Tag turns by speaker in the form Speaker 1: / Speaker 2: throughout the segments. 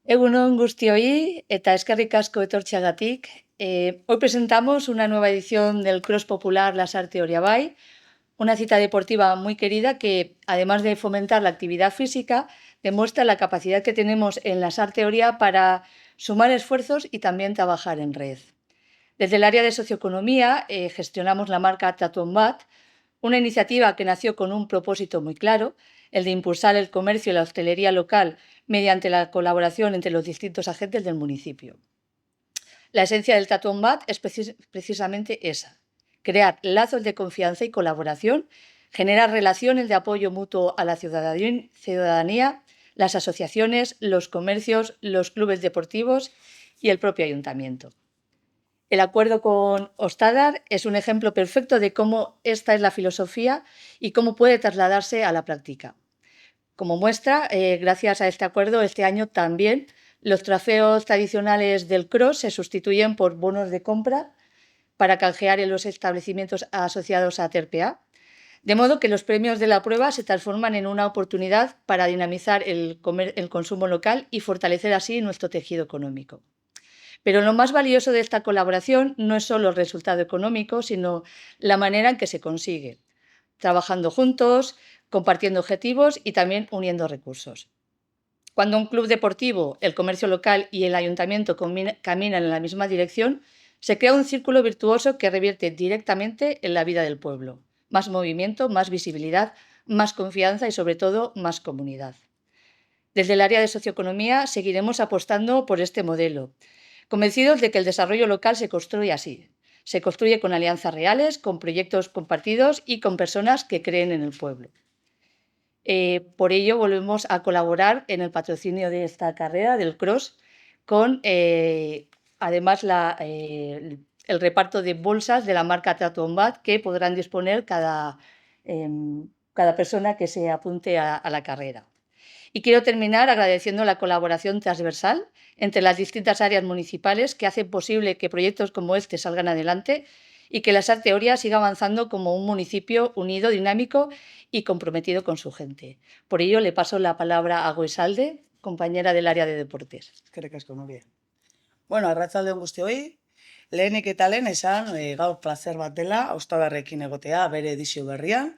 Speaker 1: Egunon guztioi eta eskerrik asko etortxeagatik. Hoy presentamos una nueva edición del Cross Popular Lasarte Oriabai, una cita deportiva muy querida que, además de fomentar la actividad física, demuestra la capacidad que tenemos en Lasarte Oria para sumar esfuerzos y también trabajar en red. Desde el área de socioeconomía gestionamos la marca Tatombat, una iniciativa que nació con un propósito muy claro, el de impulsar el comercio y la hostelería local mediante la colaboración entre los distintos agentes del municipio. La esencia del Tatombat es precisamente esa, crear lazos de confianza y colaboración, generar relaciones de apoyo mutuo a la ciudadanía, las asociaciones, los comercios, los clubes deportivos y el propio ayuntamiento. El acuerdo con Ostadar es un ejemplo perfecto de cómo esta es la filosofía y cómo puede trasladarse a la práctica. Como muestra, gracias a este acuerdo, este año también los trofeos tradicionales del Cross se sustituyen por bonos de compra para canjear en los establecimientos asociados a TERPEA, de modo que los premios de la prueba se transforman en una oportunidad para dinamizar el consumo local y fortalecer así nuestro tejido económico. Pero lo más valioso de esta colaboración no es solo el resultado económico, sino la manera en que se consigue, trabajando juntos, compartiendo objetivos y también uniendo recursos. Cuando un club deportivo, el comercio local y el ayuntamiento caminan en la misma dirección, se crea un círculo virtuoso que revierte directamente en la vida del pueblo. Más movimiento, más visibilidad, más confianza y, sobre todo, más comunidad. Desde el área de socioeconomía seguiremos apostando por este modelo, convencidos de que el desarrollo local se construye así. Se construye con alianzas reales, con proyectos compartidos y con personas que creen en el pueblo. Por ello, volvemos a colaborar en el patrocinio de esta carrera, del Cross, con además el reparto de bolsas de la marca Tatombat que podrán disponer cada persona que se apunte a la carrera. Y quiero terminar agradeciendo la colaboración transversal entre las distintas áreas municipales que hacen posible que proyectos como este salgan adelante y que Lasarte Oria siga avanzando como un municipio unido, dinámico y comprometido con su gente. Por ello, le paso la palabra a Goizalde, compañera del área de deportes.
Speaker 2: Eskerrik asko, Nuria. Bueno, arratsaldeon guztioi, lehenik eta lehen esan gaur plazer bat dela Ostadarrekin egotea bere edizio berrian,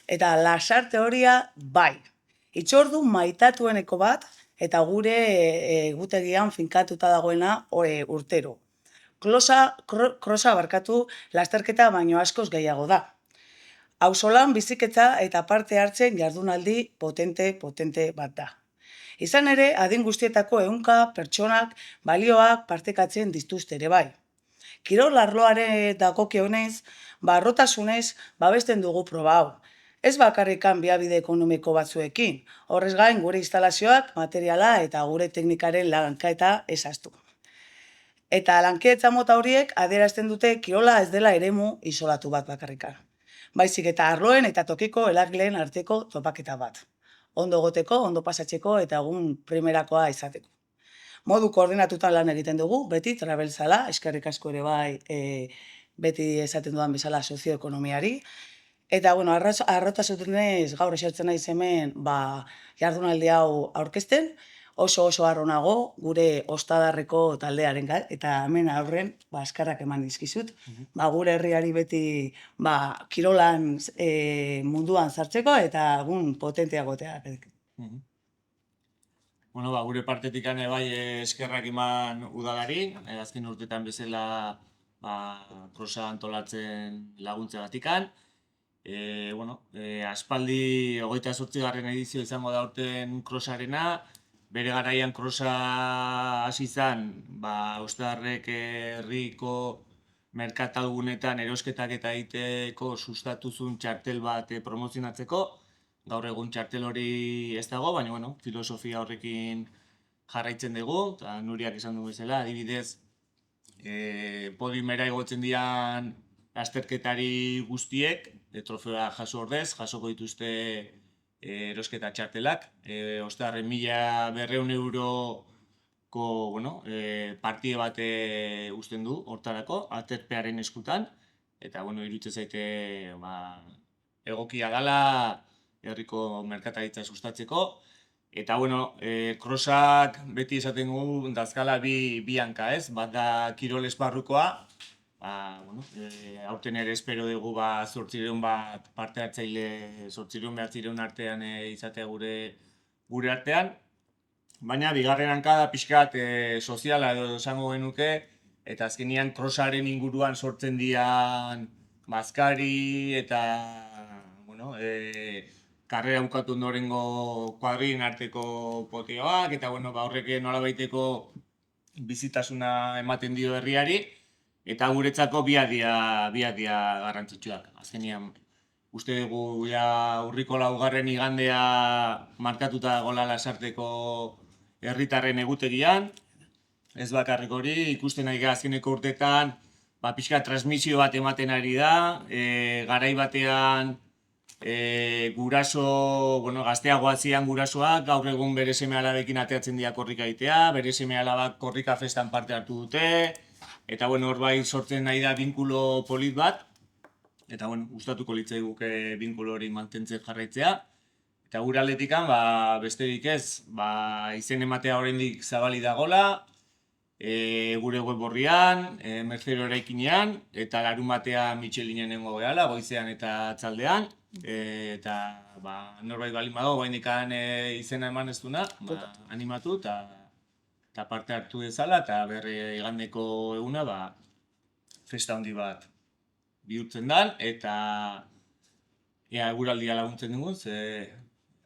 Speaker 2: eta Lasarte Oria bai. Itzordu maitatueneko bat, eta gure egutegian finkatuta dagoena urtero. Krosa barkatu lasterketa baino askoz gehiago da. Auzolan biziketza eta parte hartzen jardunaldi potente bat da. Izan ere, adin guztietako ehunka pertsonak balioak partekatzen dituzte ere bai. Kirol arloaren dagokionez, harrotasunez babesten dugu proba hau. Ez bakarrikan biabide ekonomiko batzuekin, horrez gain gure instalazioak, materiala eta gure teknikaren lanketa ezaztu. Eta lankidetza mota horiek adierazten dute kirola ez dela eremu isolatu bat bakarrikan. Baizik eta arloen eta tokiko eragileen arteko topaketa bat. Ondo egoteko, ondo pasatzeko eta egun primerakoa izateko. Modu koordinatutan lan egiten dugu, beti trabeltzala, eskerrik asko ere bai, beti esaten dudan bezala sozioekonomiari. Eta, bueno, arrotasunez gaur esertzen naiz hemen jardunaldi hau aurkezten, oso harro nago gure Ostadarreko taldearen eta hemen aurren eskarrak eman dizkizut. Gure herriari beti kirolan munduan sartzeko eta egun potentea gotea.
Speaker 3: Bueno, gure partetik bai eskerrak eman udalari, azken urtetan bezala krosa antolatzen laguntzeagatikan. Aspaldi 28. edizio izango da aurten krosarena, bere garaian krosa hasi izan, Ostadarrek herriko merkatalgunetan erosketak eta egiteko sustatuzun txartel bat promozionatzeko. Gaur egun txartel hori ez dago, baina filosofia horrekin jarraitzen dugu, eta Nuriak esan du bezala, adibidez, podiumera igotzen dian lasterketari guztiek, trofeoa jaso ordez, jasoko dituzte erosketa txartelak. Ostadarren 1.200 euroko partide bat uzten du hortarako, aterpearen eskutan, eta iruditzen zaite egokia dela herriko merkataritza sustatzeko. Eta, bueno, crossak beti esaten dugu dazkala bi hanka, ez? Bat da kirol esparrukoa, bueno, aurten ere espero dugu 800 bat parte hartzaile 800-900 artean izatea gure artean. Baina bigarren hanka da pixkat soziala edo esango genuke, eta azkenean crossaren inguruan sortzen dian bazkari eta bueno, karrera bukatu ondorengo kuadrilen arteko poteoak, eta bueno, horrek nolabaiteko bizitasuna ematen dio herriari, eta guretzako biak dira garrantzitsuak. Azkenean, uste dugu urriko 4. igandea markatuta dagoela Lasarteko herritarren egutegian, ez bakarrik hori, ikusten ari gara azkeneko urtetan, pixka transmisio bat ematen ari da, garai batean guraso, bueno, gazteagoa zian gurasoak, gaur egun bere seme-alabekin ateatzen dira korrika egitea, bere seme-alabak korrika festan parte hartu dute, eta bueno, hor bai sortzen nahi da binkulo polit bat, eta bueno, gustatuko litzaiguke binkulo hori mantentzen jarraitzea. Eta gure aldetikan, besterik ez, izen ematea oraindik zabali dagola, gure web orrian, Mercero eraikinean, eta larunbatean Michelinen nengo gehala, goizean eta atzaldean, eta norbait balin badago, oraindikan izena eman ez duna, animatu eta parte hartu dezala, eta igandeko eguna festa handi bat bihurtzen dan, eta eguraldia laguntzen dugu, ze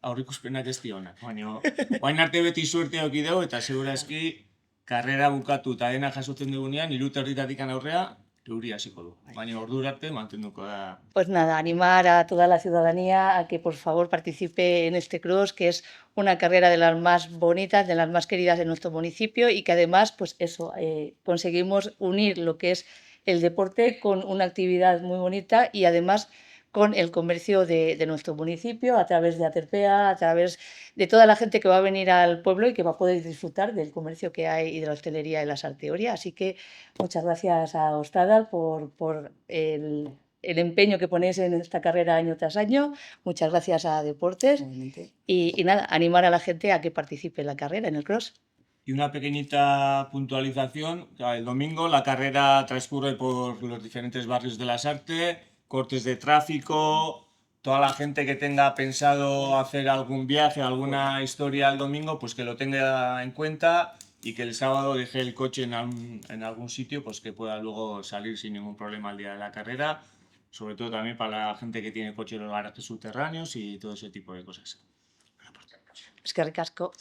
Speaker 3: aurreikuspenak ez dionak. Baina, orain arte beti suerte eduki dugu, eta segurazki karrera bukatu eta dena jasotzen dugunean, 3:30 aurrea, euri hasiko du. Baina ordura arte mantenduko da.
Speaker 1: Pues nada, animar a toda la ciudadanía a que por favor participe en este cross, que es una carrera de las más bonitas, de las más queridas de nuestro municipio, y que además, pues eso, conseguimos unir lo que es el deporte con una actividad muy bonita y además con el comercio de nuestro municipio, a través de Aterpea, a través de toda la gente que va a venir al pueblo y que va a poder disfrutar del comercio que hay y de la hostelería y la sarteoría. Así que muchas gracias a Ostadal por el empeño que ponéis en esta carrera año tras año. Muchas gracias a Deportes y nada, animar a la gente a que participe en la carrera, en el cross.
Speaker 3: Y una pequeñita puntualización, el domingo la carrera transcurre por los diferentes barrios de Lasarte, cortes de tráfico, toda la gente que tenga pensado hacer algún viaje, alguna historia el domingo, pues que lo tenga en cuenta y que el sábado deje el coche en algún sitio, pues que pueda luego salir sin ningún problema al día de la carrera, sobre todo también para la gente que tiene coche en los garajes subterráneos y todo ese tipo de cosas.
Speaker 1: Eskerrik asko.